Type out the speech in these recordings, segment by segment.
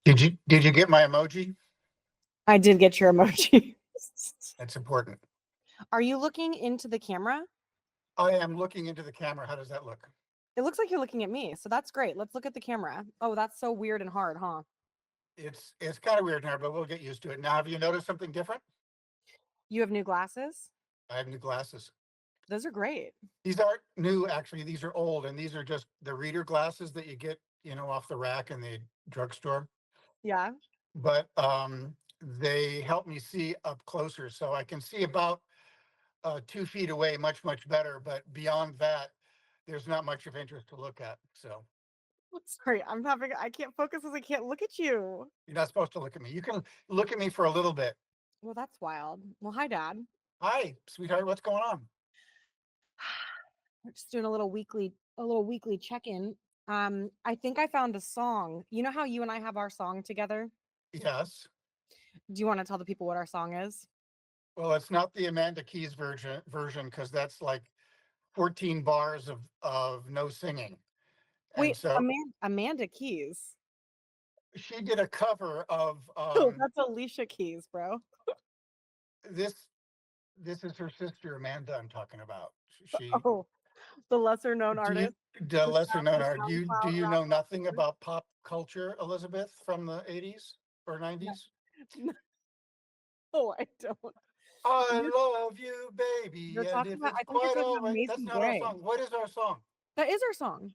Did you get my emoji? I did get your emoji. That's important. Are you looking into the camera? I am looking into the camera. How does that look? It looks like you're looking at me, so that's great. Let's look at the camera. Oh, that's so weird and hard, huh? It's kind of weird now, but we'll get used to it. Now, have you noticed something different? You have new glasses? I have new glasses. Those are great. These aren't new, actually. These are old, and these are just the reader glasses that you get, off the rack in the drugstore. Yeah. But they help me see up closer, so I can see about 2 feet away, much better. But beyond that, there's not much of interest to look at. So Sorry, I can't focus as I can't look at you. you're not supposed to look at me. You can look at me for a little bit. Well, that's wild. Well, hi, Dad. Hi, sweetheart. What's going on? We're just doing a little weekly check-in. I think I found a song. You know how you and I have our song together? Yes. Do you want to tell the people what our song is? Well, it's not the Amanda Keys version because that's like 14 bars of no singing. And Wait, so Amanda Keys. she did a cover of Oh, that's Alicia Keys, bro. this. This is her sister Amanda I'm talking about. She Oh, the lesser known do you artist. the lesser known The art. Do you SoundCloud know nothing about pop culture, Elizabeth, from the 80s or 90s? rapper. No, I don't. I You're, love you, baby, you're and talking if about, it's I think you're quite talking all about right. That's Macy not our Gray. song. What is our song? That is our song,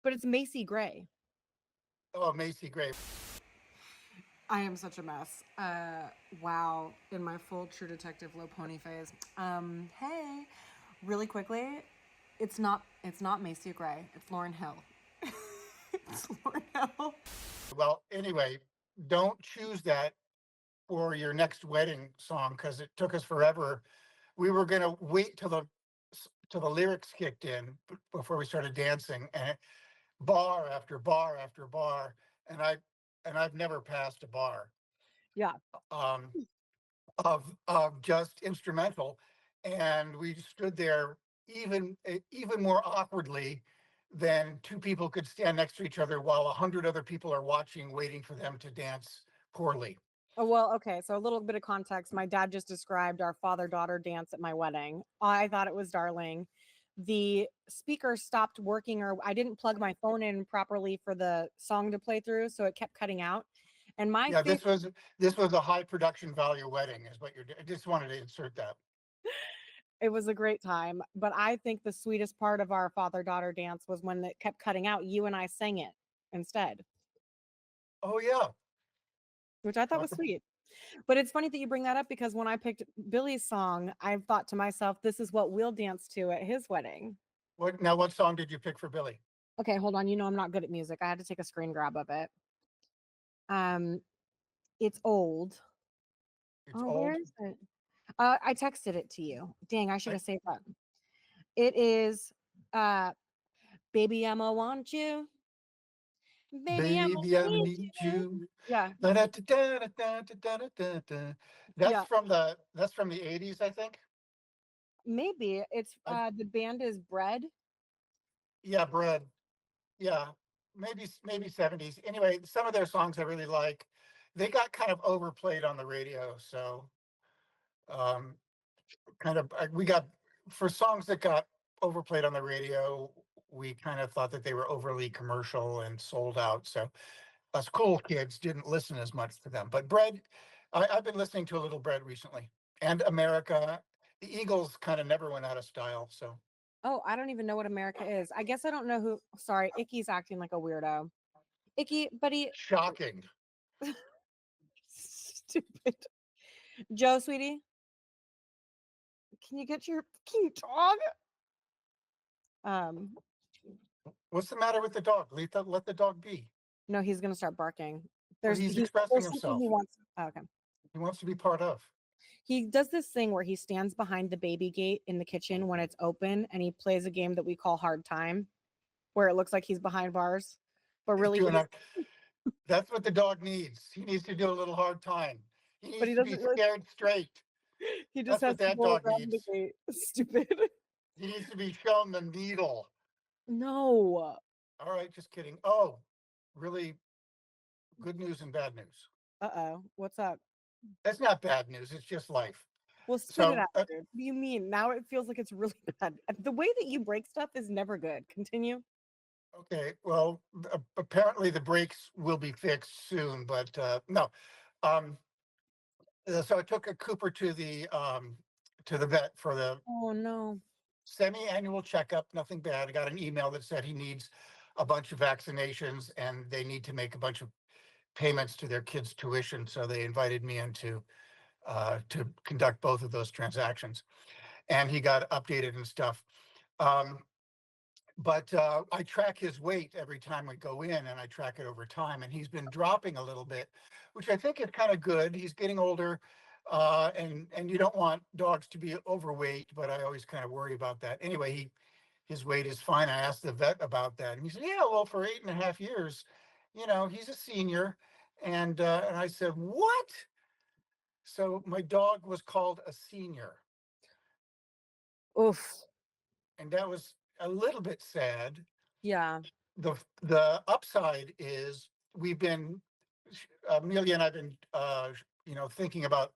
but it's Macy Gray. Oh, Macy Gray. I am such a mess. Wow, in my full True Detective low pony phase. Hey, really quickly, it's not Macy Gray. It's Lauren Hill. It's Lauren Hill. Well, anyway, don't choose that for your next wedding song because it took us forever. We were going to wait till the lyrics kicked in before we started dancing, and bar after bar after bar, and I've never passed a bar Yeah. um, of just instrumental, and we stood there even more awkwardly than two people could stand next to each other while 100 other people are watching, waiting for them to dance poorly. Oh, well, okay. So a little bit of context. My dad just described our father-daughter dance at my wedding. I thought it was darling. The speaker stopped working, or I didn't plug my phone in properly for the song to play through, so it kept cutting out. And my Yeah, favorite, this was a high production value wedding, is what you're. I just wanted to insert that. it was a great time, but I think the sweetest part of our father-daughter dance was when it kept cutting out. You and I sang it instead, Oh yeah, which I thought talk. was sweet. But it's funny that you bring that up because when I picked Billy's song, I thought to myself, this is what we'll dance to at his wedding. What song did you pick for Billy? Okay, hold on. You know I'm not good at music. I had to take a screen grab of it. Um, it's old. It's Oh, where old. is it? I texted it to you. Dang, I should I, have saved that. It is uh Baby I'ma want you. Baby I'ma Baby, I need need you. you. Yeah, Da-da-da-da-da-da-da-da. yeah. That's from the 80s, I think. Maybe it's I, the band is Bread. yeah, Bread. Yeah, maybe 70s. Anyway, some of their songs I really like. They got kind of overplayed on the radio, so um, we got for songs that got overplayed on the radio. We kind of thought that they were overly commercial and sold out. So us cool kids didn't listen as much to them. But Bread, I've been listening to a little Bread recently, and America. The Eagles kind of never went out of style. So Oh, I don't even know what America is. I guess I don't know who. Sorry, Icky's acting like a weirdo. Icky, buddy, shocking. stupid. Joe, sweetie, can you talk? Um, What's the matter with the dog? Let the dog be. no, he's gonna start barking. Well, he's expressing There's something himself. he wants. Oh, okay. He wants to be part of. He does this thing where he stands behind the baby gate in the kitchen when it's open and he plays a game that we call hard time, where it looks like he's behind bars, but He's really doing that. That's what the dog needs. He needs to do a little hard time. He but needs he to be doesn't really scared straight. he just That's has what to that go dog around the needs. gate. Stupid. He needs to be shown the needle. No. All right, just kidding. Oh, really? good news and bad news. Uh-oh. What's up? That's not bad news. It's just life. Well, spit it So, out, dude. What do you mean? Now it feels like it's really bad. The way that you break stuff is never good. Continue. okay, well, apparently the brakes will be fixed soon, but no. Um, so I took a Cooper to the vet for the Oh no. semi-annual checkup. Nothing bad. I got an email that said he needs a bunch of vaccinations and they need to make a bunch of payments to their kids' tuition. So they invited me in to conduct both of those transactions, and he got updated and stuff. Um, but I track his weight every time we go in, and I track it over time, and he's been dropping a little bit, which I think is kind of good. He's getting older, and you don't want dogs to be overweight, but I always kind of worry about that. Anyway, his weight is fine. I asked the vet about that, and he said, "Yeah, well, for 8.5 years, he's a senior." And I said, "What?" So my dog was called a senior, Oof. and that was a little bit sad. Yeah. The upside is we've been Amelia and I've been thinking about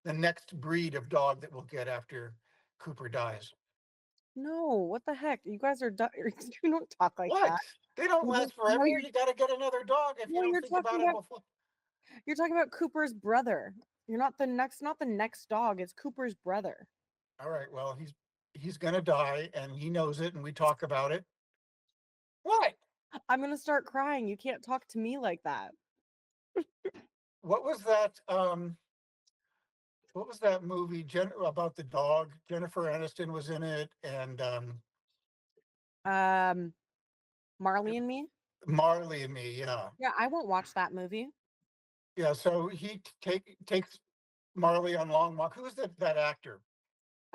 the next breed of dog that we'll get after Cooper dies. No, what the heck? You guys are you don't talk like What? that. They don't No, last forever. you're You got to get another dog if you no, don't you're think talking about it about before. Cooper's brother. You're not the next dog. It's Cooper's brother. All right, well, he's gonna die and he knows it, and we talk about it. What? I'm gonna start crying. You can't talk to me like that. What was that? What was that movie about the dog? Jennifer Aniston was in it, and Um, Marley and Me. Marley and Me. Yeah, Yeah, I won't watch that movie. yeah. So he takes Marley on long walk. Who's that actor?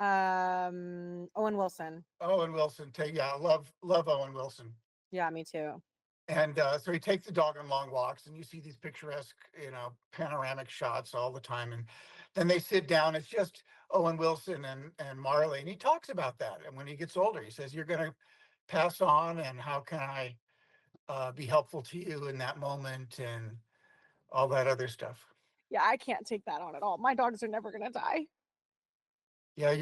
Owen Wilson. Owen Wilson. Yeah, love Owen Wilson. Yeah, me too. And so he takes the dog on long walks, and you see these picturesque, panoramic shots all the time. And then they sit down. It's just Owen Wilson and Marley, and he talks about that. And when he gets older, he says, "You're going to pass on, and how can I be helpful to you in that moment," and all that other stuff. Yeah, I can't take that on at all. My dogs are never gonna die. Yeah,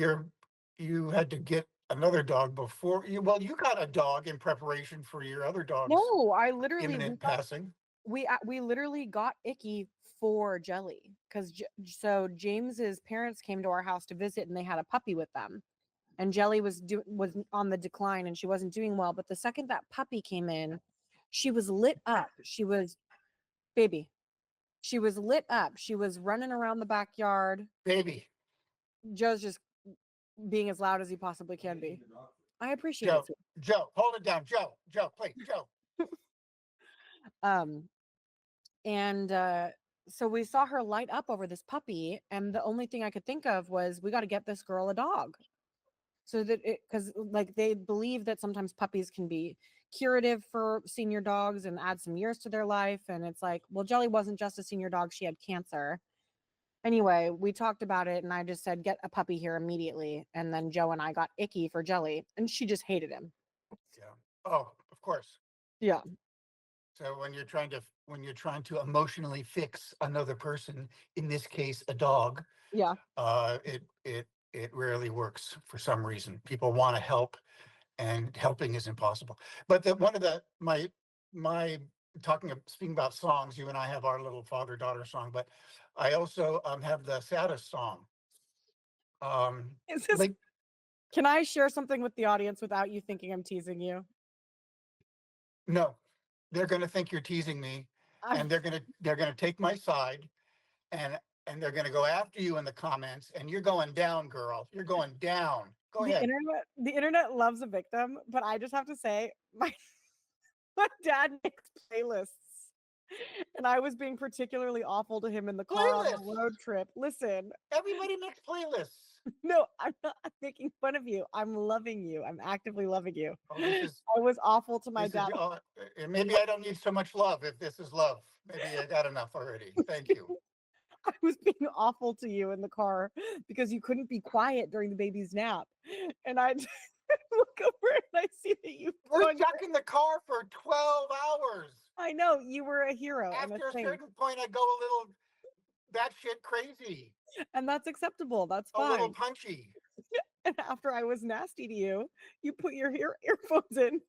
you had to get another dog before you. Well, you got a dog in preparation for your other dog's No, I literally imminent passing. we literally got Icky for Jelly because so James's parents came to our house to visit and they had a puppy with them, and Jelly was on the decline and she wasn't doing well. But the second that puppy came in, she was lit up. She was baby. She was lit up. She was running around the backyard. Baby. Joe's just being as loud as he possibly can be. I appreciate it. Joe, hold it down. Joe, please, Joe. Um, and so we saw her light up over this puppy, and the only thing I could think of was we got to get this girl a dog, so that because like they believe that sometimes puppies can be curative for senior dogs and add some years to their life. And it's like, well, Jelly wasn't just a senior dog; she had cancer. Anyway, we talked about it, and I just said, get a puppy here immediately. And then Joe and I got Icky for Jelly, and she just hated him. Yeah. Oh, of course. Yeah. So when you're trying to emotionally fix another person, in this case a dog, Yeah. It rarely works for some reason. People want to help, and helping is impossible. But one of my speaking about songs, you and I have our little father-daughter song, but I also have the saddest song. Is this, Like, can I share something with the audience without you thinking I'm teasing you? no, they're going to think you're teasing me, and they're going to take my side, and they're going to go after you in the comments, and you're going down, girl. You're going down. Go ahead. The internet loves a victim, but I just have to say, my dad makes playlists, and I was being particularly awful to him in the car on a road trip. Listen, everybody makes playlists. No, I'm not making fun of you. I'm loving you. I'm actively loving you. Oh, I was awful to my dad. Maybe I don't need so much love if this is love. Maybe I got enough already. Thank you. I was being awful to you in the car because you couldn't be quiet during the baby's nap. And I look over and I see that we're stuck in the car for 12 hours. I know you were a hero and a After a saint, certain point, I go a little batshit crazy, and that's acceptable. That's a little fine. punchy. And after I was nasty to you, you put your earphones in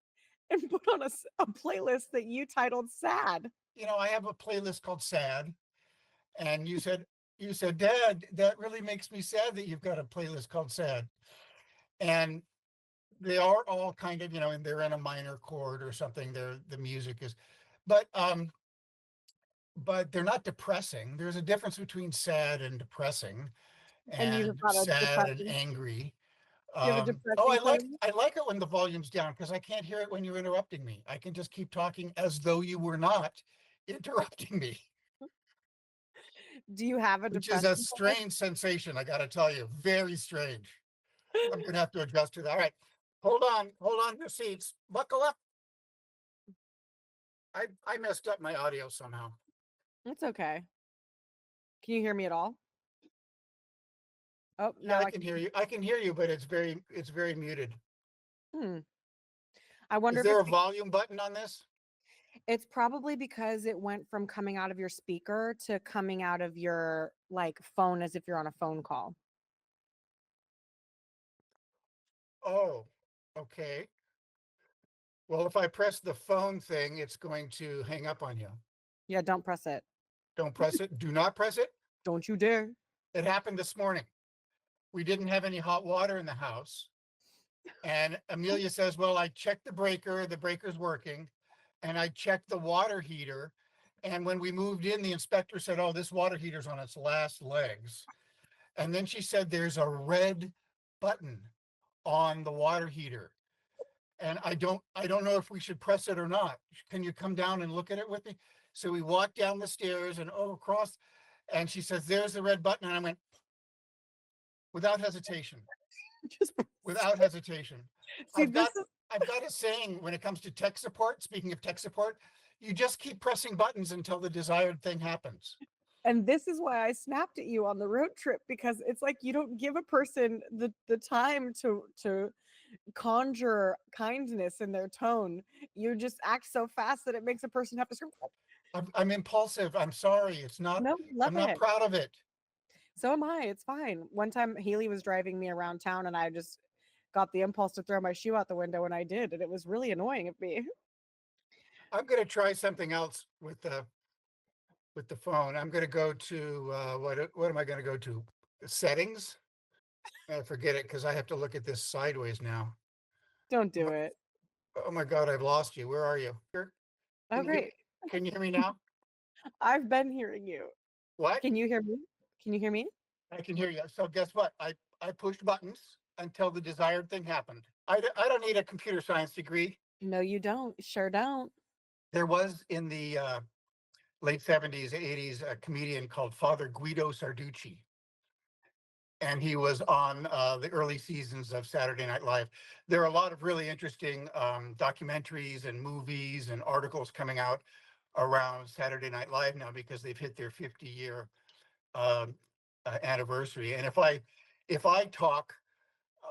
and put on a playlist that you titled "Sad." I have a playlist called Sad, and you said, Dad, that really makes me sad that you've got a playlist called Sad. And they are all kind of, and they're in a minor chord or something. The music is, but but they're not depressing. There's a difference between sad and depressing, And and sad and angry. you have a Oh, depressing playlist. I like it when the volume's down because I can't hear it when you're interrupting me. I can just keep talking as though you were not interrupting me, Do you have a which is a depressing playlist? strange sensation. I got to tell you, very strange. I'm gonna have to adjust to that. All right, hold on your seats, buckle up. I messed up my audio somehow. It's okay. Can you hear me at all? Oh, Yeah, now I I can can. hear you. I can hear you, but it's very muted. Hmm. I wonder Is if there a volume button on this? it's probably because it went from coming out of your speaker to coming out of your like phone as if you're on a phone call. Oh, okay. Well, if I press the phone thing, it's going to hang up on you. Yeah, don't press it. Don't press it. Do not press it. Don't you dare. It happened this morning. We didn't have any hot water in the house. And Amelia says, well, I checked the breaker's working, and I checked the water heater. And when we moved in, the inspector said, oh, this water heater's on its last legs. And then she said, there's a red button on the water heater. And I don't know if we should press it or not. Can you come down and look at it with me? So we walked down the stairs and across, and she says, there's the red button. And I went, without hesitation, Just without hesitation. see I've this got is I've got a saying when it comes to tech support. Speaking of tech support, you just keep pressing buttons until the desired thing happens. and this is why I snapped at you on the road trip because it's like you don't give a person the time to conjure kindness in their tone. You just act so fast that it makes a person have to scream. I'm impulsive. I'm sorry. No, I'm love not it. proud of it. So am I. It's fine. One time Haley was driving me around town and I just got the impulse to throw my shoe out the window and I did. And it was really annoying of me. I'm going to try something else with the phone. I'm going to go to what am I going to go to? Settings. I forget it because I have to look at this sideways now. Don't do it. Oh my God, I've lost you. Where are you? Here? Oh, great. Can you hear me now? I've been hearing you. What? Can you hear me? Can you hear me? I can hear you. So guess what? I pushed buttons until the desired thing happened. I don't need a computer science degree. No, you don't. Sure don't. There was in the late 70s, 80s, a comedian called Father Guido Sarducci. And he was on the early seasons of Saturday Night Live. There are a lot of really interesting documentaries and movies and articles coming out around Saturday Night Live now because they've hit their 50-year anniversary. And if I talk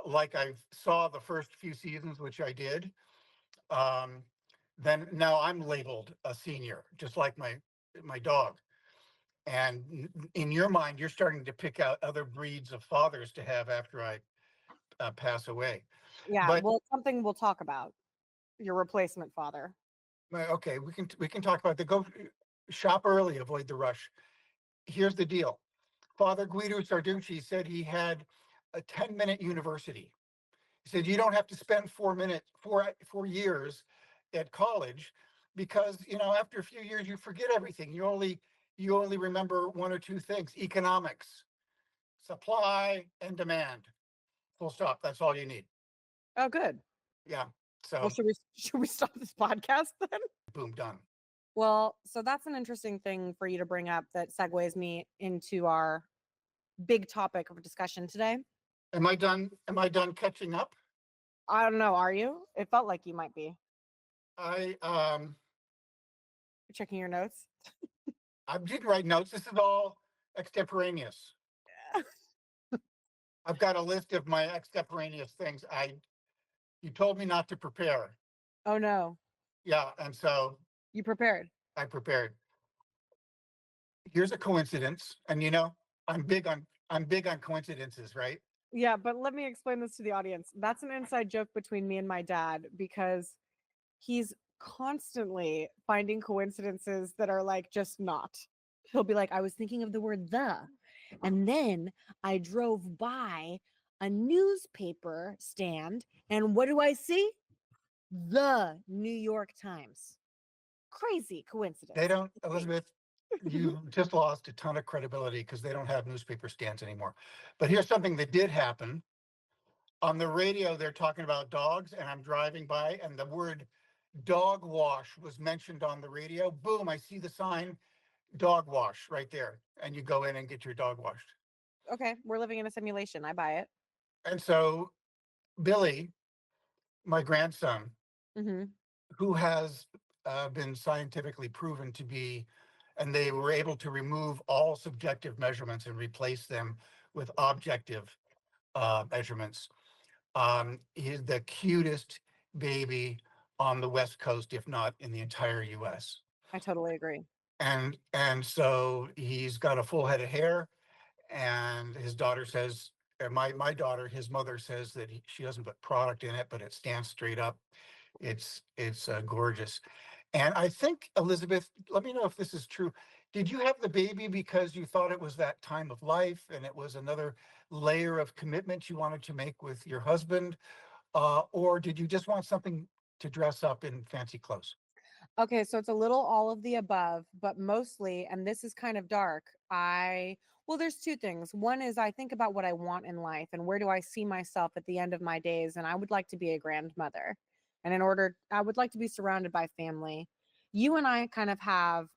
like I saw the first few seasons, which I did, um, then now I'm labeled a senior, just like my dog. And in your mind, you're starting to pick out other breeds of fathers to have after I pass away. Yeah, But well, it's something we'll talk about. Your replacement father. okay, we can talk about the go shop early, avoid the rush. Here's the deal. Father Guido Sarducci said he had a 10-minute university. He said you don't have to spend 4 minutes, 4 years at college because after a few years you forget everything. You only remember one or two things: economics, supply, and demand. Full stop. That's all you need. Oh, good. Yeah. Well, So should we stop this podcast then? boom, done. Well, so that's an interesting thing for you to bring up that segues me into our big topic of discussion today. Am I done? Am I done catching up? I don't know, are you? It felt like you might be. I Checking your notes. I did write notes. This is all extemporaneous. I've got a list of my extemporaneous things. You told me not to prepare. Oh no. Yeah, and so You prepared. I prepared. Here's a coincidence, and I'm big on coincidences, right? Yeah, but let me explain this to the audience. That's an inside joke between me and my dad because he's constantly finding coincidences that are like just not. He'll be like, I was thinking of the word the, and then I drove by a newspaper stand, and what do I see? The New York Times. Crazy They coincidence. don't, Elizabeth, you just lost a ton of credibility because they don't have newspaper stands anymore. But here's something that did happen. On the radio, they're talking about dogs, and I'm driving by, and the word dog wash was mentioned on the radio. Boom, I see the sign, dog wash right there. And you go in and get your dog washed. Okay, we're living in a simulation. I buy it. And so Billy, my grandson, Mm-hmm. who has been scientifically proven to be, and they were able to remove all subjective measurements and replace them with objective measurements. He's the cutest baby on the West Coast, if not in the entire US. I totally agree. And so he's got a full head of hair, and his daughter says, my daughter, his mother says that she doesn't put product in it, but it stands straight up. It's gorgeous. And I think, Elizabeth, let me know if this is true. Did you have the baby because you thought it was that time of life and it was another layer of commitment you wanted to make with your husband? Or did you just want something to dress up in fancy clothes? Okay, so it's a little all of the above, but mostly, and this is kind of dark. Well, there's two things. One is I think about what I want in life and where do I see myself at the end of my days. And I would like to be a grandmother. And I would like to be surrounded by family. You and I kind of have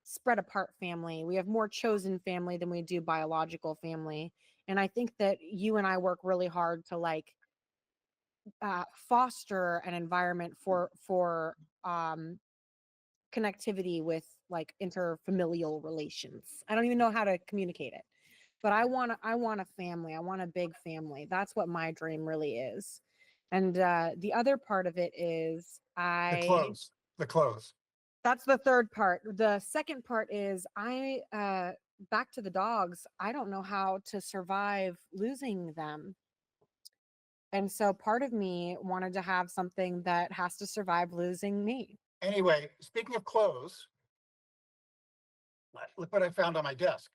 spread apart family. We have more chosen family than we do biological family. And I think that you and I work really hard to foster an environment for um connectivity with like interfamilial relations. I don't even know how to communicate it. But I want a family. I want a big family. That's what my dream really is. And the other part of it is The I clothes, the clothes. that's the third part. The second part is back to the dogs. I don't know how to survive losing them. And so part of me wanted to have something that has to survive losing me. Anyway, speaking of clothes, look what I found on my desk.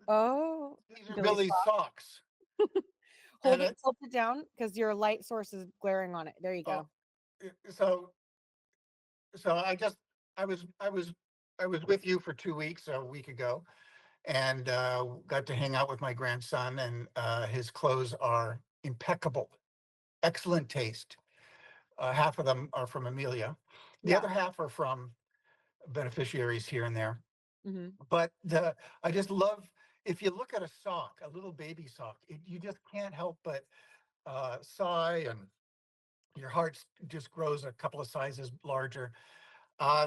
Oh, These are Billy, Billy's socks. And tilt it down because your light source is glaring on it. There you oh, go. so so I was with you for 2 weeks a week ago, and got to hang out with my grandson, and his clothes are impeccable, excellent taste. Half of them are from Amelia, the Yeah. other half are from beneficiaries here and there. Hmm. But I just love, if you look at a sock, a little baby sock, you just can't help but sigh, and your heart just grows a couple of sizes larger.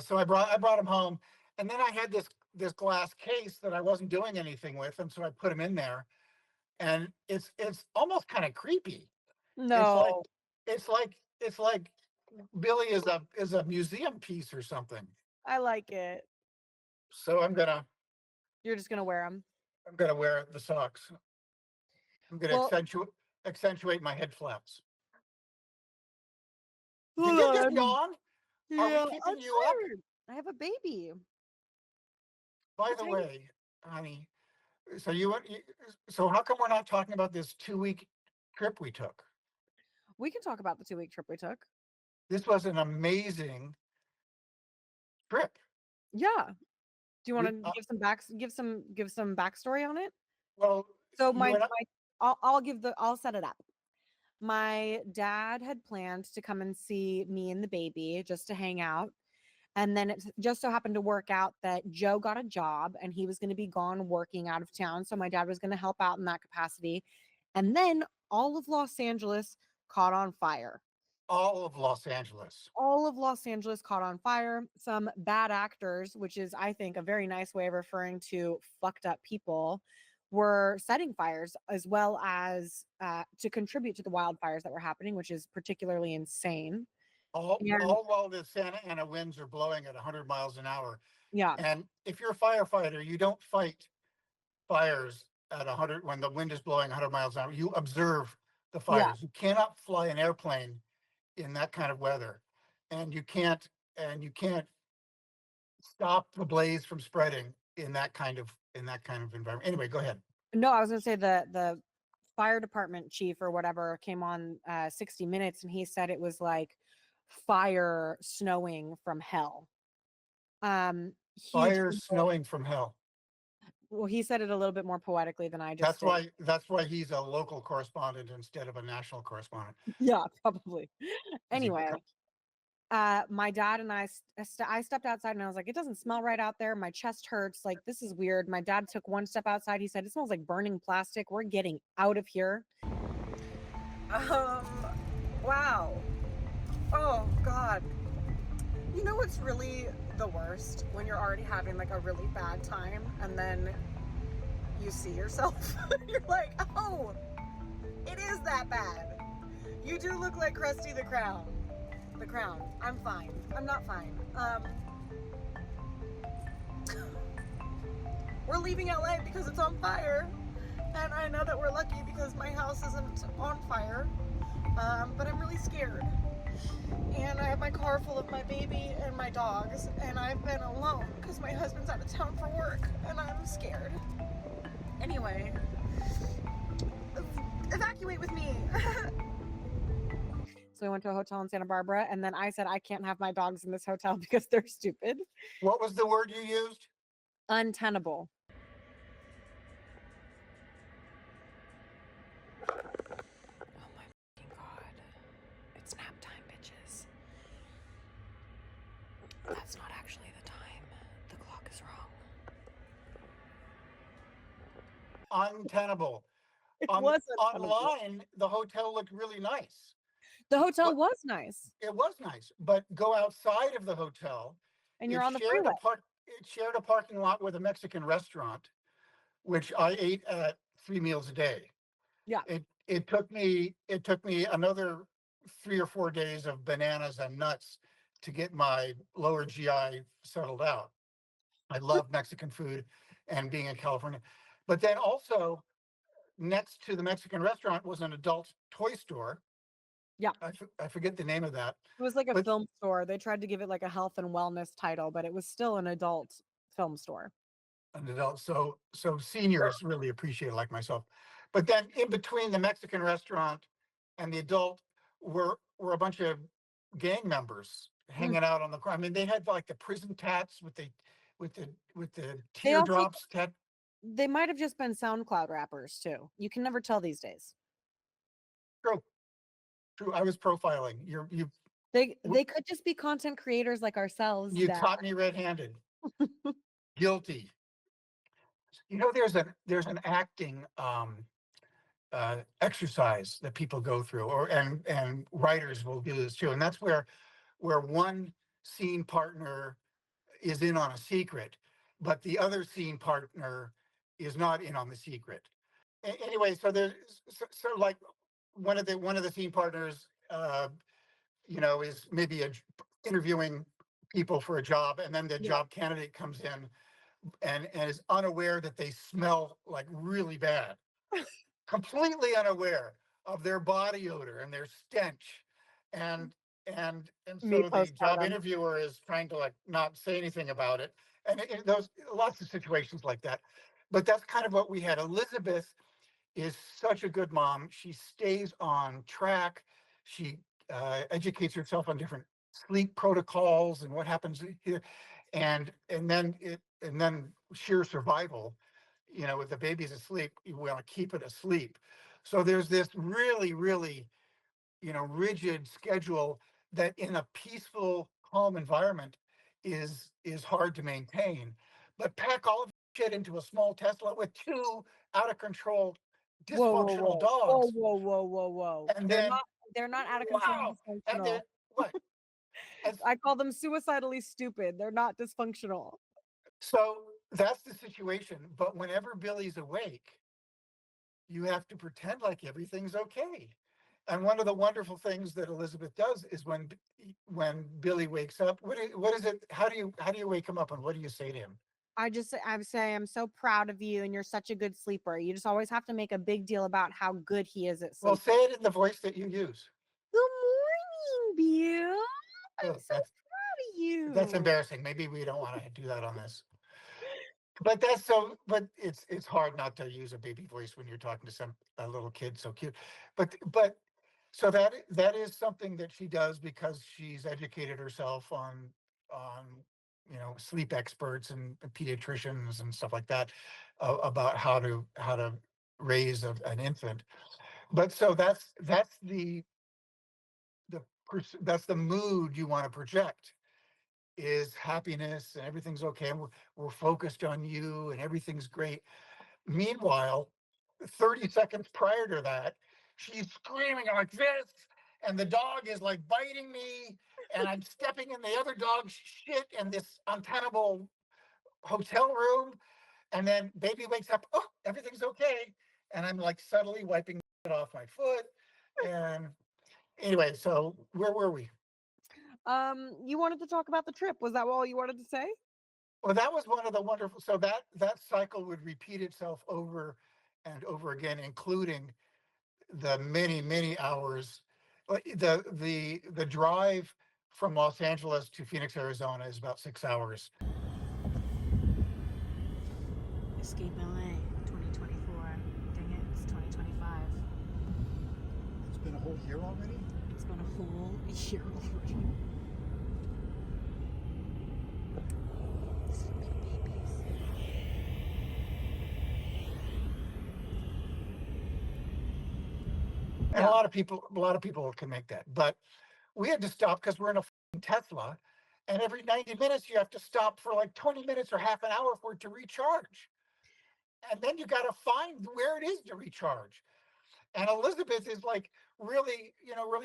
So I brought him home, and then I had this glass case that I wasn't doing anything with, and so I put him in there, and it's almost kind of creepy. It's like No, it's like Billy is a museum piece or something. I like it. So You're just gonna wear them. I'm gonna wear the socks. I'm gonna Well, accentuate my head flaps. Did hold you just on. yawn? Are we Yeah, I'm keeping you up? tired. I have a baby. By A the tiny. way, honey, so so how come we're not talking about this 2 week trip we took? We can talk about the 2 week trip we took. This was an amazing trip. Yeah. Do you want We to give some backstory on it? well, So you and I, I'll set it up. My dad had planned to come and see me and the baby just to hang out. And then it just so happened to work out that Joe got a job and he was going to be gone working out of town. So my dad was going to help out in that capacity. And then all of Los Angeles caught on fire. all of Los Angeles. All of Los Angeles caught on fire. Some bad actors, which is, I think, a very nice way of referring to fucked up people, were setting fires as well as to contribute to the wildfires that were happening, which is particularly insane. And all while the Santa Ana winds are blowing at 100 miles an hour. yeah, And if you're a firefighter, you don't fight fires at 100 when the wind is blowing 100 miles an hour. You observe the yeah. fires. You cannot fly an airplane in that kind of weather, and you can't stop the blaze from spreading in that kind of environment. Anyway, go ahead. No, I was gonna say the fire department chief or whatever came on 60 Minutes, and he said it was like fire snowing from hell. Huge. Fires snowing from hell. Well, he said it a little bit more poetically than I just That's did. why that's why he's a local correspondent instead of a national correspondent. Yeah, probably. 'Cause he Anyway, my dad and I stepped outside and I was like, it doesn't smell right out there. My chest hurts. Like, this is weird. My dad took one step outside. He said, it smells like burning plastic. We're getting out of here. Um, wow. Oh, God. You know what's really the worst? When you're already having like a really bad time and then you see yourself. You're like, oh, it is that bad. You do look like Krusty the Crown. The Crown. I'm fine. I'm not fine. We're leaving LA because it's on fire. And I know that we're lucky because my house isn't on fire. But I'm really scared. And I have my car full of my baby and my dogs. And I've been alone because my husband's out of town for work. And I'm scared. Anyway, evacuate with me. So we went to a hotel in Santa Barbara, and then I said I can't have my dogs in this hotel because they're stupid. What was the word you used? Untenable. Oh my fucking God. It's nap time, bitches. That's not actually the time. The clock is wrong. Untenable. It was untenable. Online, the hotel looked really nice. The hotel But was nice. it was nice. But go outside of the hotel, And you're on the freeway. it shared a parking lot with a Mexican restaurant, which I ate at 3 meals a day. Yeah. It took me another 3 or 4 days of bananas and nuts to get my lower GI settled out. I love Mexican food and being in California. But then also next to the Mexican restaurant was an adult toy store. Yeah. I forget the name of that. It was like a But film store. They tried to give it like a health and wellness title, but it was still an adult film store. an adult, so seniors really appreciate it, like myself. But then in between the Mexican restaurant and the adult were a bunch of gang members Mm. hanging out on the I mean, they had like the prison tats with the They also teardrops tat. they might have just been SoundCloud rappers too. You can never tell these days. True, true. I was profiling. They could just be content creators like ourselves You that caught me red-handed. Guilty. You know, there's an acting exercise that people go through, or and writers will do this too, and that's where one scene partner is in on a secret, but the other scene partner is not in on the secret. Anyway, so there's like one of the scene partners, is maybe interviewing people for a job, and then the yeah. job candidate comes in and is unaware that they smell like really bad, completely unaware of their body odor and their stench. And Me so the job postpartum. interviewer is trying to like not say anything about it. And those lots of situations like that. But that's kind of what we had. Elizabeth is such a good mom. She stays on track. She educates herself on different sleep protocols and what happens here, and then sheer survival. With the baby's asleep, you want to keep it asleep. So there's this really, really, rigid schedule that in a peaceful, calm environment is hard to maintain. But pack all of shit into a small Tesla with two out of control, Whoa, whoa, dysfunctional whoa. Oh, dogs, whoa, whoa, whoa, whoa. and They're then not out of control wow, and then dysfunctional. what? And I call them suicidally stupid. They're not dysfunctional. so that's the situation. But whenever Billy's awake, you have to pretend like everything's okay. And one of the wonderful things that Elizabeth does is when Billy wakes up, what is it? How do you wake him up, and what do you say to him? I say I'm so proud of you and you're such a good sleeper. You just always have to make a big deal about how good he is at Well, sleep. say it in the voice that you use. Good morning, Bill. I'm Oh, so proud of that's you. embarrassing. Maybe we don't want to do that on this. But that's so. But it's hard not to use a baby voice when you're talking to a little kid so cute. But so that is something that she does because she's educated herself on sleep experts and pediatricians and stuff like that, about how to raise an infant. But so the that's the mood you want to project, is happiness and everything's okay, and we're focused on you and everything's great. Meanwhile, 30 seconds prior to that, she's screaming like this, and the dog is like biting me, and I'm stepping in the other dog's shit in this untenable hotel room. And then baby wakes up, oh, everything's okay. And I'm like subtly wiping it off my foot. And anyway, so where were we? You wanted to talk about the trip. Was that all you wanted to say? Well, that was one of the wonderful. So that cycle would repeat itself over and over again, including the many hours. The drive from Los Angeles to Phoenix, Arizona, is about 6 hours. Escape LA 2024. Dang it, it's 2025. It's been a whole year already. It's been a whole year already. Sleeping babies. And Yeah. a lot of people can make that, but we had to stop because we're in a Tesla, and every 90 minutes you have to stop for like 20 minutes or half an hour for it to recharge, and then you got to find where it is to recharge. And Elizabeth is like really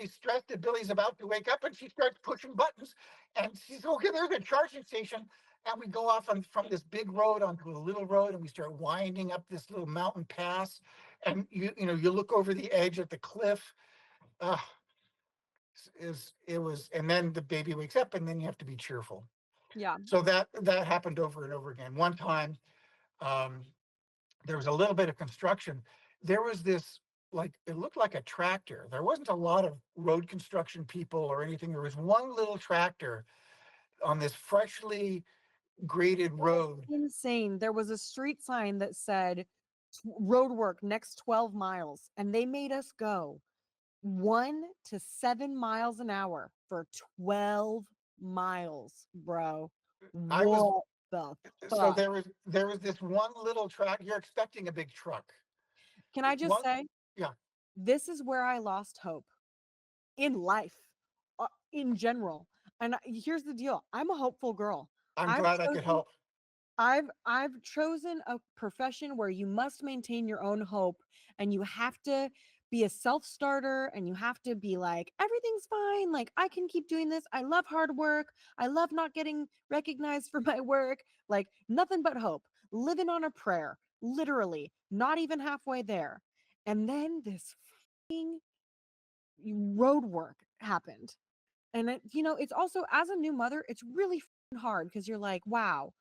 stressed that Billy's about to wake up, and she starts pushing buttons, and she's okay. There's a charging station, and we go off from this big road onto a little road, and we start winding up this little mountain pass, and you look over the edge at the cliff. Uh, is it was And then the baby wakes up, and then you have to be cheerful. Yeah. So that happened over and over again. One time, um, there was a little bit of construction. There was this, like, it looked like a tractor. There wasn't a lot of road construction people or anything. There was one little tractor on this freshly graded road. Insane. There was a street sign that said road work next 12 miles, and they made us go 1 to 7 miles an hour for 12 miles, bro. I was What the So fuck? there was this one little track. You're expecting a big truck. Can I just One, say, yeah. this is where I lost hope in life, in general. And here's the deal. I'm a hopeful girl. I'm I've glad I could chosen help. I've chosen a profession where you must maintain your own hope, and you have to be a self-starter, and you have to be like, everything's fine, like I can keep doing this. I love hard work. I love not getting recognized for my work. Like nothing but hope. Living on a prayer, literally, not even halfway there. And then this road work happened. And it's also, as a new mother, it's really hard because you're like, wow,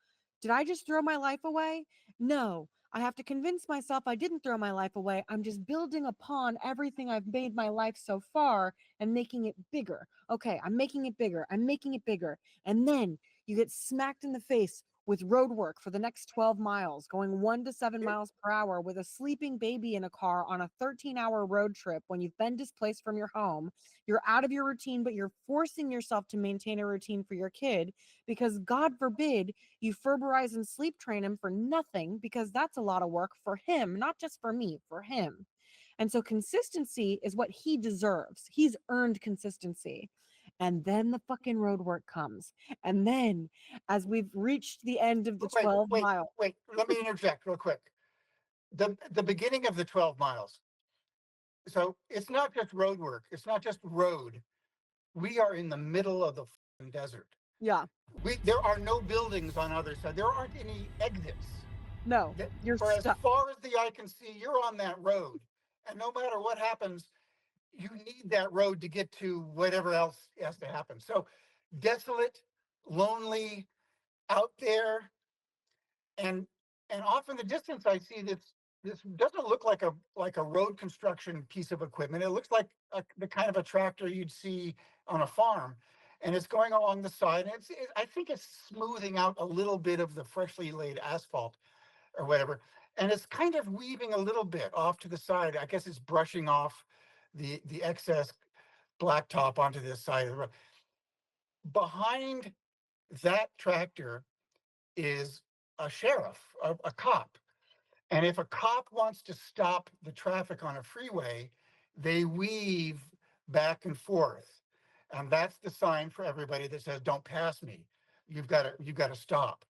did I just throw my life away? No, I have to convince myself I didn't throw my life away. I'm just building upon everything I've made my life so far and making it bigger. Okay, I'm making it bigger. I'm making it bigger. And then you get smacked in the face with road work for the next 12 miles, going 1 to 7 miles per hour with a sleeping baby in a car on a 13-hour road trip when you've been displaced from your home. You're out of your routine, but you're forcing yourself to maintain a routine for your kid because, God forbid, you Ferberize and sleep train him for nothing, because that's a lot of work for him, not just for me, for him. And so consistency is what he deserves. He's earned consistency. And then the fucking road work comes. And then, as we've reached the end of the Wait, 12 wait, mile, wait. Let me interject real quick. The beginning of the 12 miles. So it's not just road work. It's not just road. We are in the middle of the desert. yeah, There are no buildings on either side. There aren't any exits. no, you're For as stuck. far as the eye can see, you're on that road, and no matter what happens, you need that road to get to whatever else has to happen. So desolate, lonely, out there, and off in the distance I see this doesn't look like a road construction piece of equipment. It looks like the kind of a tractor you'd see on a farm, and it's going along the side, and I think it's smoothing out a little bit of the freshly laid asphalt or whatever, and it's kind of weaving a little bit off to the side. I guess it's brushing off the excess blacktop onto this side of the road. Behind that tractor is a sheriff, a cop. And if a cop wants to stop the traffic on a freeway, they weave back and forth. And that's the sign for everybody that says, don't pass me. You've got to stop.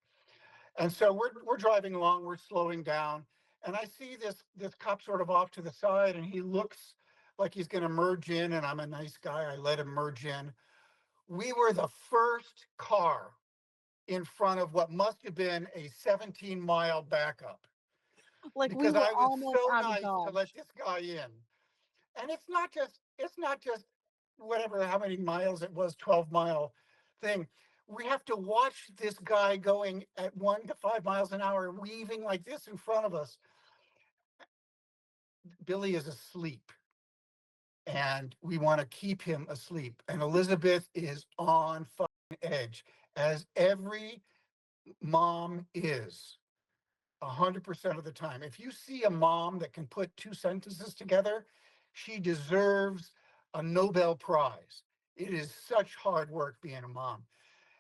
And so we're driving along, we're slowing down, and I see this cop sort of off to the side, and he looks like he's going to merge in, and I'm a nice guy. I let him merge in. We were the first car in front of what must have been a 17-mile backup, Like we because were I was almost so out of nice to let Dodge. this guy in. And it's not just whatever, how many miles it was, 12-mile thing. We have to watch this guy going at 1 to 5 miles an hour, weaving like this in front of us. Billy is asleep, and we want to keep him asleep. And Elizabeth is on edge, as every mom is. 100% of the time. If you see a mom that can put two sentences together, she deserves a Nobel Prize. It is such hard work being a mom.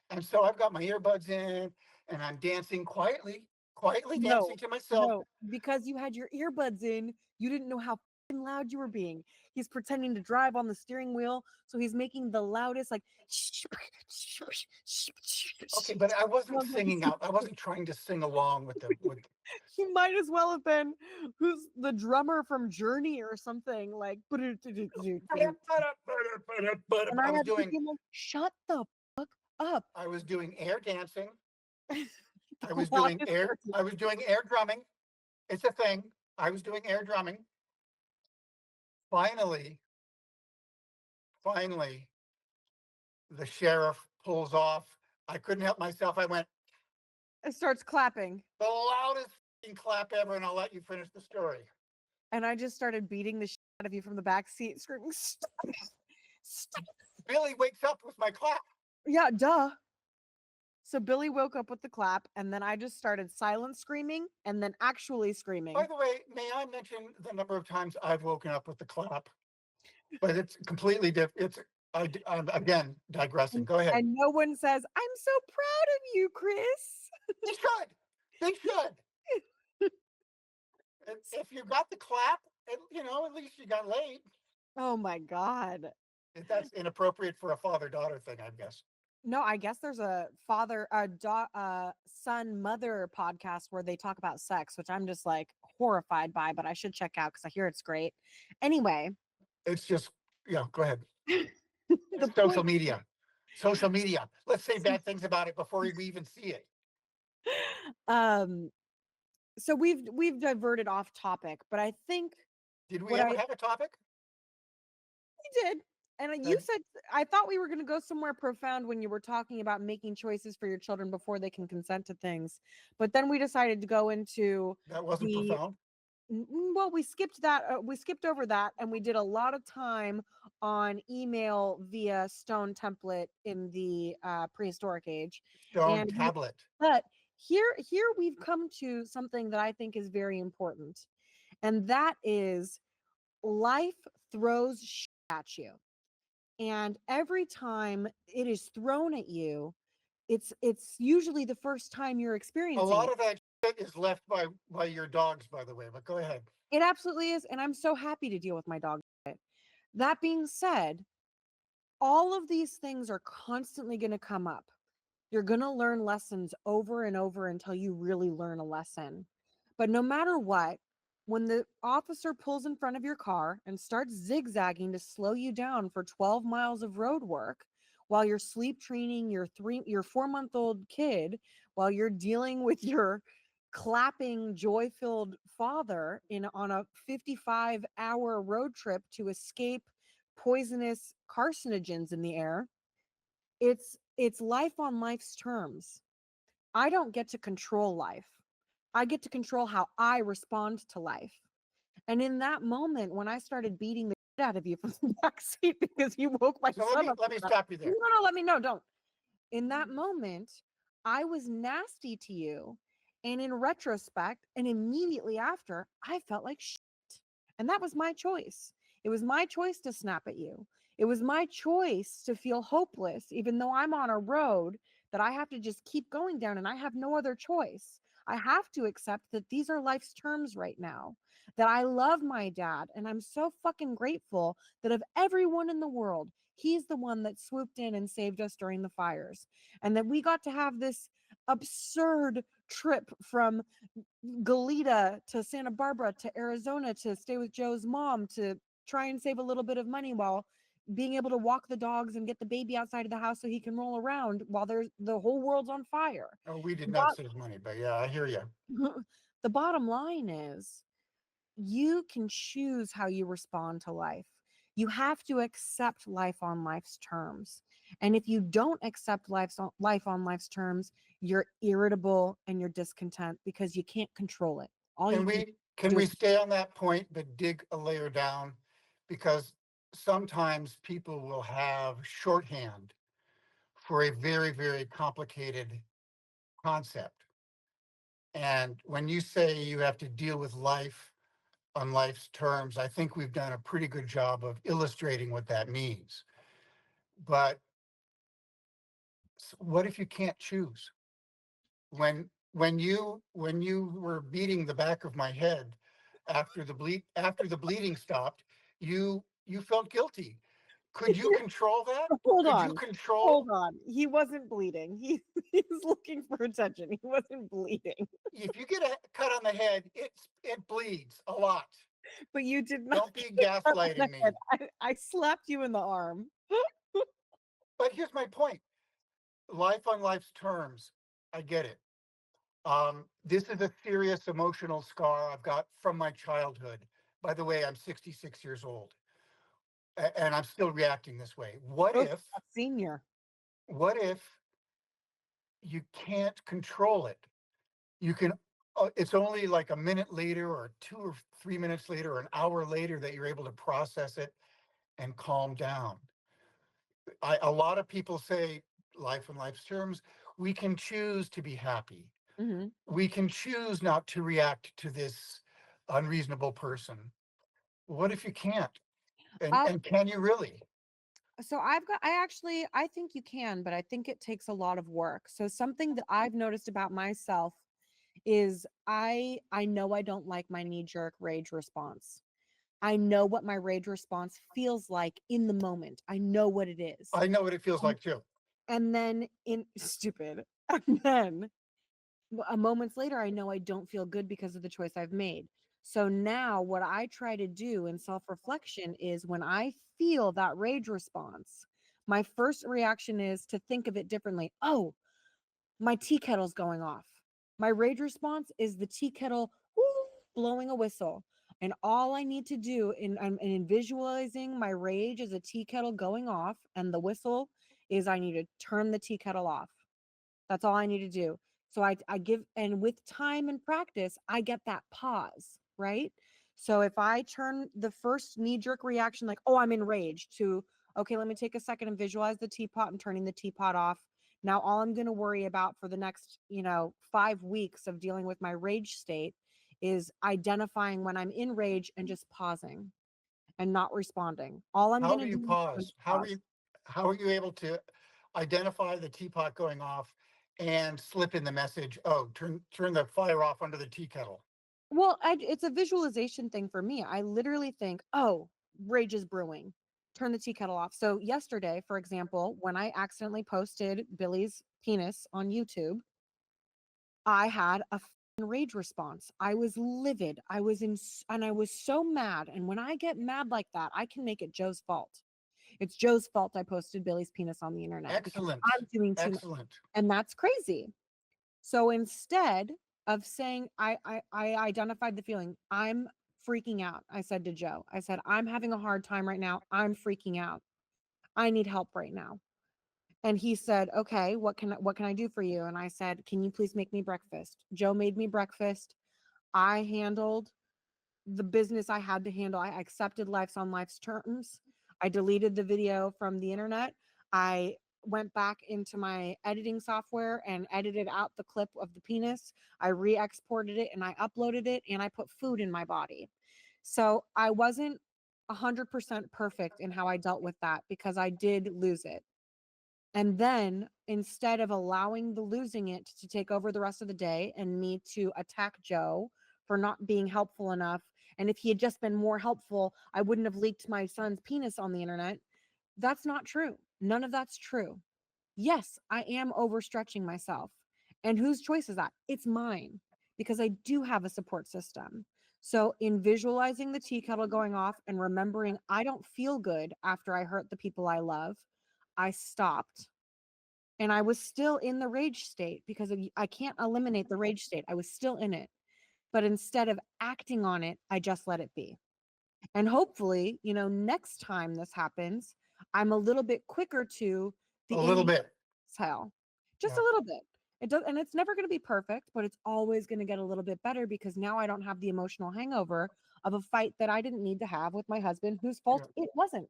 And so I've got my earbuds in and I'm dancing quietly No, dancing to myself. no, because you had your earbuds in, you didn't know how fucking loud you were being. He's pretending to drive on the steering wheel, so he's making the loudest, like. Okay, but I wasn't Sounds like singing out. I wasn't trying to sing along with with. he might as well have been who's the drummer from Journey or something like. And I I was had to doing be like, shut the fuck up. I was doing air dancing. The loudest person. I was doing air drumming. It's a thing. I was doing air drumming. Finally, finally, the sheriff pulls off. I couldn't help myself. I went, It starts clapping. the loudest clap ever, and I'll let you finish the story. And I just started beating the shit out of you from the back seat, screaming, stop, stop. Billy wakes up with my clap. Yeah, duh. So Billy woke up with the clap, and then I just started silent screaming and then actually screaming. By the way, may I mention the number of times I've woken up with the clap? But it's completely different. I'm again digressing. Go ahead. And no one says, I'm so proud of you, Chris. They should. They should. If you got the clap, at least you got laid. Oh my God. If that's inappropriate for a father-daughter thing, I guess. No, I guess there's a son mother podcast where they talk about sex, which I'm just like horrified by, but I should check out because I hear it's great. Anyway, It's just, yeah, go ahead. the Social point, media. Social media. Let's say bad things about it before we even see it. um, so we've diverted off topic, but I think Did we what ever I have a topic? did, and you Good. said I thought we were going to go somewhere profound when you were talking about making choices for your children before they can consent to things, but then we decided to go into That wasn't the profound. well, we skipped that. We skipped over that, and we did a lot of time on email via stone template in the prehistoric age. Stone And tablet. but here we've come to something that I think is very important, and that is life throws shit at you, and every time it is thrown at you, it's usually the first time you're A experiencing lot it. of that shit is left by your dogs, by the way, but go ahead. It absolutely is, and I'm so happy to deal with my dog. That being said, all of these things are constantly going to come up. You're going to learn lessons over and over until you really learn a lesson. But no matter what, when the officer pulls in front of your car and starts zigzagging to slow you down for 12 miles of road work while you're sleep training your 4-month-old kid, while you're dealing with your clapping joy-filled father in on a 55-hour road trip to escape poisonous carcinogens in the air. It's life on life's terms. I don't get to control life. I get to control how I respond to life. And in that moment, when I started beating the shit out of you from the back seat because you woke my So son up, let me stop you no, there. no, let me no, don't. In that moment, I was nasty to you. And in retrospect, and immediately after, I felt like shit. And that was my choice. It was my choice to snap at you. It was my choice to feel hopeless, even though I'm on a road that I have to just keep going down and I have no other choice. I have to accept that these are life's terms right now, that I love my dad. And I'm so fucking grateful that of everyone in the world, he's the one that swooped in and saved us during the fires. And that we got to have this absurd trip from Goleta to Santa Barbara to Arizona to stay with Joe's mom to try and save a little bit of money while being able to walk the dogs and get the baby outside of the house so he can roll around while there's the whole world's on fire. Oh, we did The not save money, but yeah, I hear you. the bottom line is you can choose how you respond to life. You have to accept life on life's terms. And if you don't accept life on life's terms, you're irritable and you're discontent because you can't control it. All you Can do we is stay on that point but dig a layer down? Because sometimes people will have shorthand for a very, very complicated concept. And when you say you have to deal with life on life's terms, I think we've done a pretty good job of illustrating what that means. But what if you can't choose? When you were beating the back of my head after the bleeding stopped, you felt guilty. Could you control that? hold Could you on. Hold control on. He wasn't bleeding. He was looking for attention. He wasn't bleeding. if you get a cut on the head, it bleeds a lot. But you did not Don't be get cut on the gaslighting head. me. I slapped you in the arm. But here's my point. Life on life's terms. I get it. This is a serious emotional scar I've got from my childhood. By the way, I'm 66 years old and I'm still reacting this way. Oh, a senior. What if you can't control it? You can, it's only like a minute later or 2 or 3 minutes later or an hour later that you're able to process it and calm down. A lot of people say life in life's terms, we can choose to be happy. Hmm. We can choose not to react to this unreasonable person. What if you can't? Uh, And can you really? so I think you can, but I think it takes a lot of work. So something that I've noticed about myself is I know I don't like my knee jerk rage response. I know what my rage response feels like in the moment. I know what it is. I know what it feels And, like too. and then in stupid. And then a moments later, I know I don't feel good because of the choice I've made. So now what I try to do in self-reflection is when I feel that rage response, my first reaction is to think of it differently. Oh, my tea kettle's going off. My rage response is the tea kettle woo, blowing a whistle. And all I need to do in visualizing my rage as a tea kettle going off and the whistle is I need to turn the tea kettle off. That's all I need to do. So I give, and with time and practice, I get that pause, right? So if I turn the first knee jerk reaction, like, oh, I'm enraged, to, okay, let me take a second and visualize the teapot and turning the teapot off. Now, all I'm going to worry about for the next, 5 weeks of dealing with my rage state is identifying when I'm in rage and just pausing and not responding. All I'm How going do to you do is pause? pause. How are you able to identify the teapot going off and slip in the message, oh, turn the fire off under the tea kettle? Well, it's a visualization thing for me. I literally think, oh, rage is brewing. Turn the tea kettle off. So yesterday, for example, when I accidentally posted Billy's penis on YouTube, I had a rage response. I was livid. And I was so mad. And when I get mad like that, I can make it Joe's fault. It's Joe's fault I posted Billy's penis on the internet because Excellent. I'm doing too much. Excellent. And that's crazy. So instead of saying I identified the feeling, I'm freaking out. I said to Joe, I said, I'm having a hard time right now. I'm freaking out. I need help right now. And he said, okay, what can I do for you? And I said, can you please make me breakfast? Joe made me breakfast. I handled the business I had to handle. I accepted life's on life's terms. I deleted the video from the internet. I went back into my editing software and edited out the clip of the penis. I re-exported it and I uploaded it and I put food in my body. So I wasn't 100% perfect in how I dealt with that because I did lose it. And then instead of allowing the losing it to take over the rest of the day and me to attack Joe for not being helpful enough, and if he had just been more helpful, I wouldn't have leaked my son's penis on the internet. That's not true. None of that's true. Yes, I am overstretching myself. And whose choice is that? It's mine because I do have a support system. So, in visualizing the tea kettle going off and remembering I don't feel good after I hurt the people I love, I stopped and I was still in the rage state because I can't eliminate the rage state. I was still in it. But instead of acting on it, I just let it be. And hopefully, next time this happens, I'm a little bit quicker to A the little inhale, bit. exhale, just Yeah. a little bit. It does, and it's never going to be perfect, but it's always going to get a little bit better because now I don't have the emotional hangover of a fight that I didn't need to have with my husband, whose fault Yeah. it wasn't.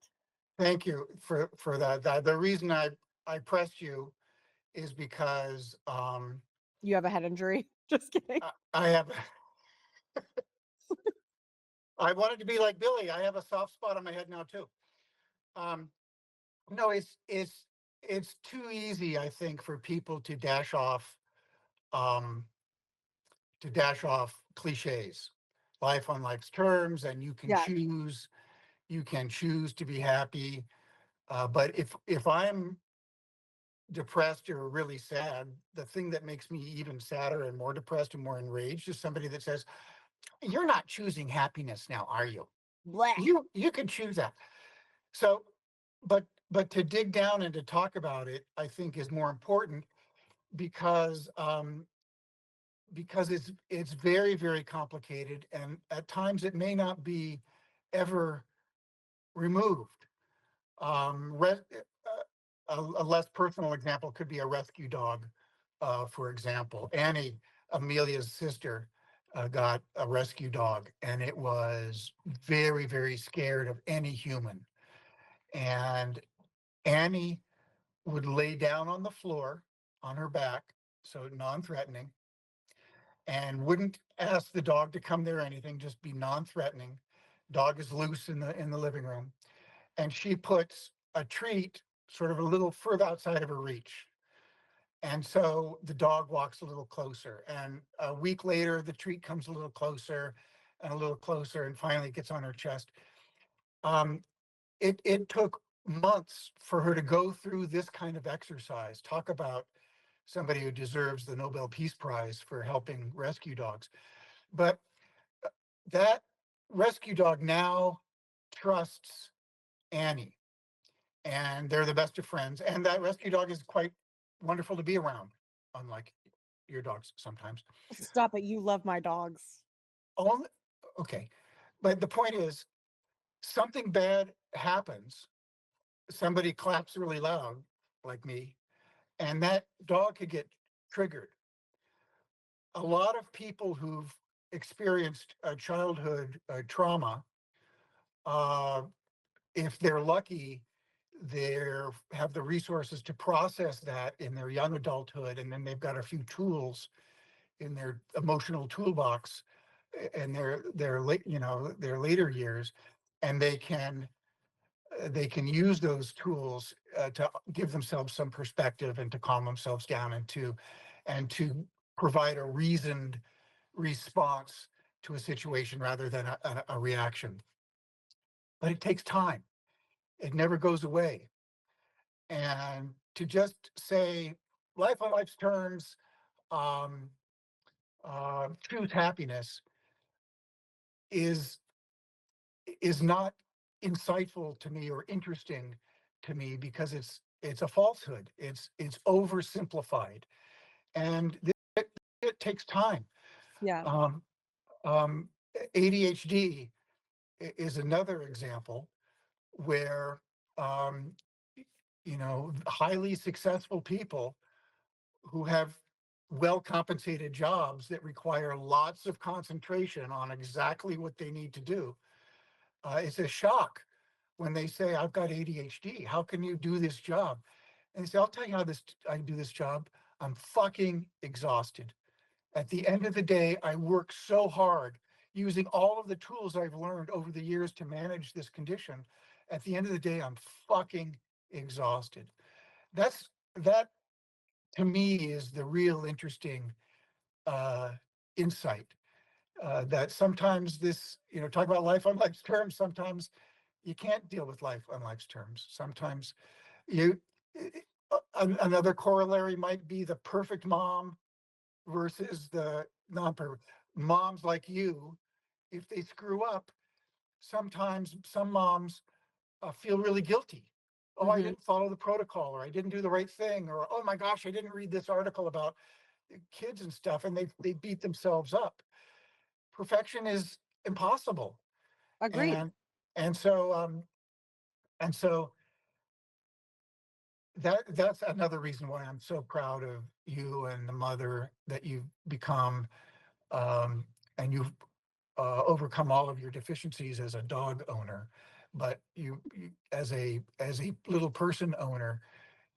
Thank you for that. The reason I pressed you is because You have a head injury. Just kidding. I have I wanted to be like Billy. I have a soft spot on my head now too. Um, no, it's too easy, I think, for people um, to dash off cliches, life on life's terms, and Yes. you can choose to be happy. But if I'm depressed or really sad, the thing that makes me even sadder and more depressed and more enraged is somebody that says, "You're not choosing happiness now, are you? Blech. You can choose that." So, but to dig down and to talk about it, I think is more important because it's very, very complicated, and at times it may not be ever removed. A less personal example could be a rescue dog. For example, Annie, Amelia's sister, got a rescue dog, and it was very, very scared of any human. And Annie would lay down on the floor on her back, so non-threatening, and wouldn't ask the dog to come there or anything, just be non-threatening. Dog is loose in the living room, and she puts a treat sort of a little further outside of her reach. And so the dog walks a little closer. And a week later, the treat comes a little closer and a little closer, and finally gets on her chest. Um, it took months for her to go through this kind of exercise. Talk about somebody who deserves the Nobel Peace Prize for helping rescue dogs. But that rescue dog now trusts Annie, and they're the best of friends. And that rescue dog is quite wonderful to be around, unlike your dogs sometimes. Stop it. You love my dogs. Only, okay. But the point is, something bad happens. Somebody claps really loud, like me, and that dog could get triggered. A lot of people who've experienced a childhood trauma, uh, if they're lucky, they have the resources to process that in their young adulthood, and then they've got a few tools in their emotional toolbox in their late, their later years, and they can use those tools to give themselves some perspective and to calm themselves down and to provide a reasoned response to a situation rather than a reaction. But it takes time. It never goes away. And to just say life on life's terms, um, choose happiness is is not insightful to me or interesting to me because it's a falsehood. It's oversimplified, and it takes time. Yeah. Um, um, ADHD is another example where, um, highly successful people who have well compensated jobs that require lots of concentration on exactly what they need to do. It's a shock when they say, I've got ADHD. How can you do this job? And they say, I'll tell you how I do this job. I'm fucking exhausted. At the end of the day, I work so hard using all of the tools I've learned over the years to manage this condition. At the end of the day, I'm fucking exhausted. That to me is the real interesting uh, insight. That sometimes talk about life on life's terms. Sometimes you can't deal with life on life's terms. Sometimes you. Another corollary might be the perfect mom versus the non-perfect. Moms like you, if they screw up, sometimes some moms feel really guilty. Oh, I Hmm. didn't follow the protocol, or I didn't do the right thing, or oh my gosh, I didn't read this article about kids and stuff, and they beat themselves up. Perfection is impossible, Agreed. and and so and so that's another reason why I'm so proud of you and the mother that you've become, um, and you've overcome all of your deficiencies as a dog owner, but as a little person owner,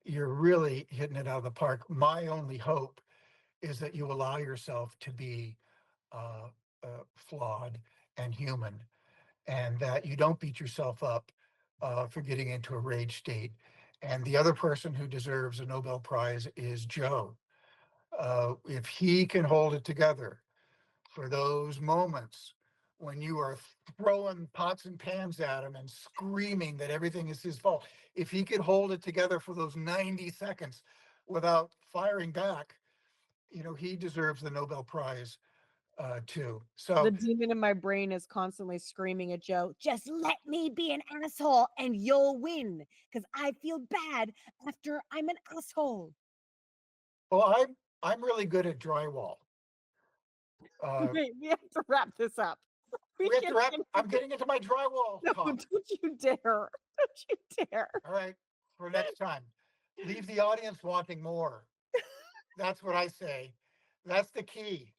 you're really hitting it out of the park. My only hope is that you allow yourself to be uh, flawed and human, and that you don't beat yourself up for getting into a rage state. And the other person who deserves a Nobel Prize is Joe. If he can hold it together for those moments when you are throwing pots and pans at him and screaming that everything is his fault, if he could hold it together for those 90 seconds without firing back, he deserves the Nobel Prize too. The So, demon in my brain is constantly screaming at Joe, just let me be an asshole and you'll win. Because I feel bad after I'm an asshole. well, I'm really good at drywall. Uh, Wait, we have to wrap this up. We we have to can't wrap. I'm continue. getting into my drywall No, talk. don't you dare. Don't you dare. All right, for next time, leave the audience wanting more. That's what I say. That's the key.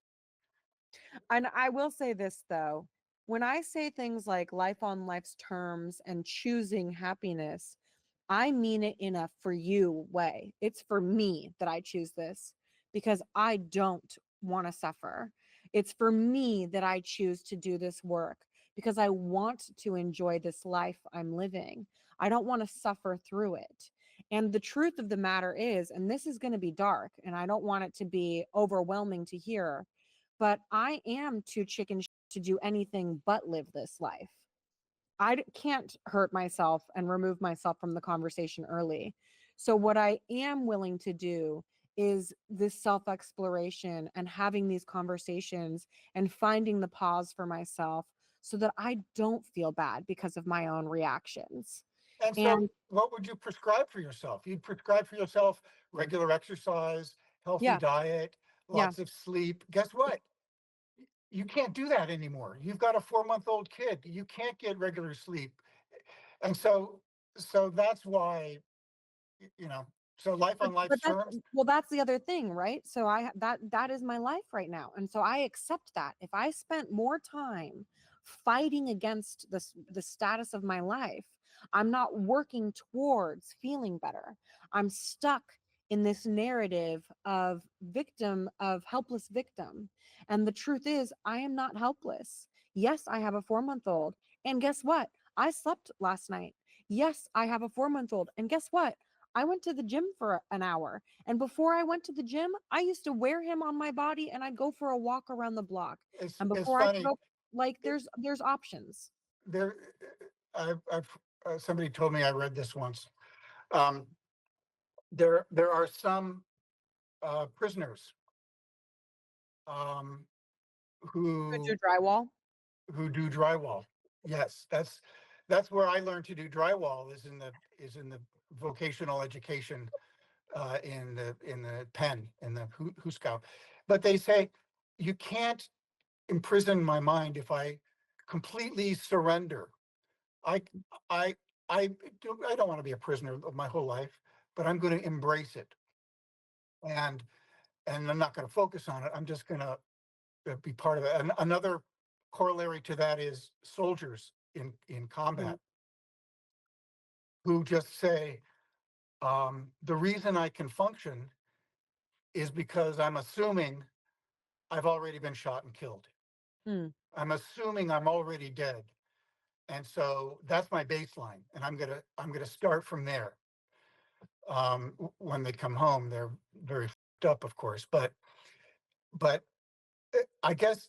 And I will say this though, when I say things like life on life's terms and choosing happiness, I mean it in a for you way. It's for me that I choose this because I don't want to suffer. It's for me that I choose to do this work because I want to enjoy this life I'm living. I don't want to suffer through it. And the truth of the matter is, and this is going to be dark, and I don't want it to be overwhelming to hear, but I am too to do anything but live this life. Can't hurt myself and remove myself from the conversation early. So, what I am willing to do is this self exploration and having these conversations and finding the pause for myself so that I don't feel bad because of my own reactions. And so, And what would you prescribe for yourself? You'd prescribe for yourself regular exercise, healthy yeah, diet, yeah. lots of sleep. Guess what? You can't do that anymore. You've got a 4-month-old kid. You can't get regular sleep. And so that's why, you know, so life on But life's that's terms. well, that's the other thing, right? So that is my life right now. And so I accept that. If I spent more time fighting against the status of my life, I'm not working towards feeling better. I'm stuck in this narrative of victim of helpless victim. And the truth is, I am not helpless. Yes, I have a 4-month-old. And guess what? I slept last night. Yes, I have a 4-month-old. And guess what? I went to the gym for an hour. And before I went to the gym, I used to wear him on my body and I'd go for a walk around the block. It's And it's before I could funny. go, like It, there's options. there, I've somebody told me, I read this once. Um, there are some prisoners, um, Could do who drywall. do drywall. Yes, that's where I learned to do drywall, is in the vocational education, in the pen, in the Who Scout. But they say you can't imprison my mind, if I completely surrender. I I I don't want to be a prisoner of my whole life, but I'm going to embrace it, and I'm not going to focus on it. I'm just going to be part of it. And another corollary to that is soldiers in Mhm. combat who just say, the reason I can function is because I'm assuming I've already been shot and killed. Mm. I'm assuming I'm already dead. And so that's my baseline. And I'm gonna start from there. When they come home, they're very fucked up, of course. But I guess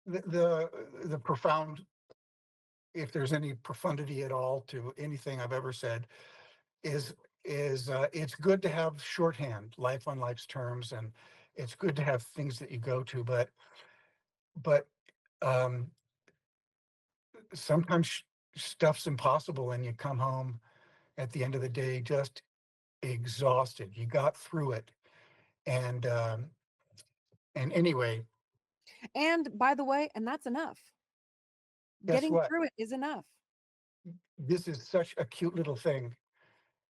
the profound, if there's any profundity at all to anything I've ever said, is it's good to have shorthand, life on life's terms, and it's good to have things that you go to, but um, sometimes stuff's impossible, and you come home at the end of the day just exhausted. You got through it, and anyway, And by the way, and that's enough. guess Getting what? through it is enough. This is such a cute little thing.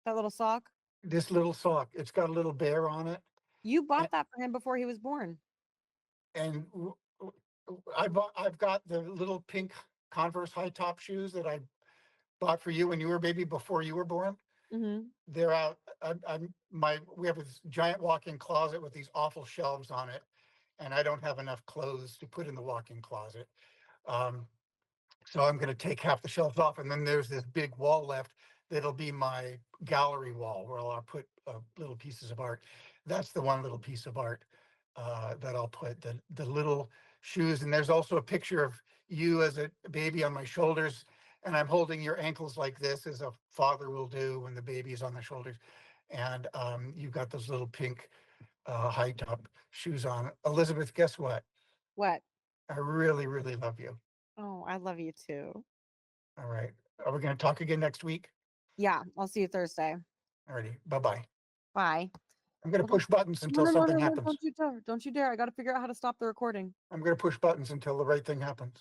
That little sock. This little sock, it's got a little bear on it, You and, bought that for him before he was born. and I've got the little pink Converse high top shoes that I bought for you when you were a baby before you were born. Hmm. They're out. We have this giant walk-in closet with these awful shelves on it, and I don't have enough clothes to put in the walk-in closet. Um, so I'm going to take half the shelves off, and then there's this big wall left that'll be my gallery wall where I'll put little pieces of art. That's the one little piece of art that I'll put, the little shoes. And there's also a picture of you as a baby on my shoulders, and I'm holding your ankles like this, as a father will do when the baby is on the shoulders. And you've got those little pink high top shoes on. Elizabeth, guess what? What? I really, really love you. Oh, I love you too. All right. Are we going to talk again next week? Yeah, I'll see you Thursday. All righty. Bye-bye. Bye. I'm going to Hold on. push buttons No, until no, no, something no, no. happens. Don't you dare. Don't you dare. I got to figure out how to stop the recording. I'm going to push buttons until the right thing happens.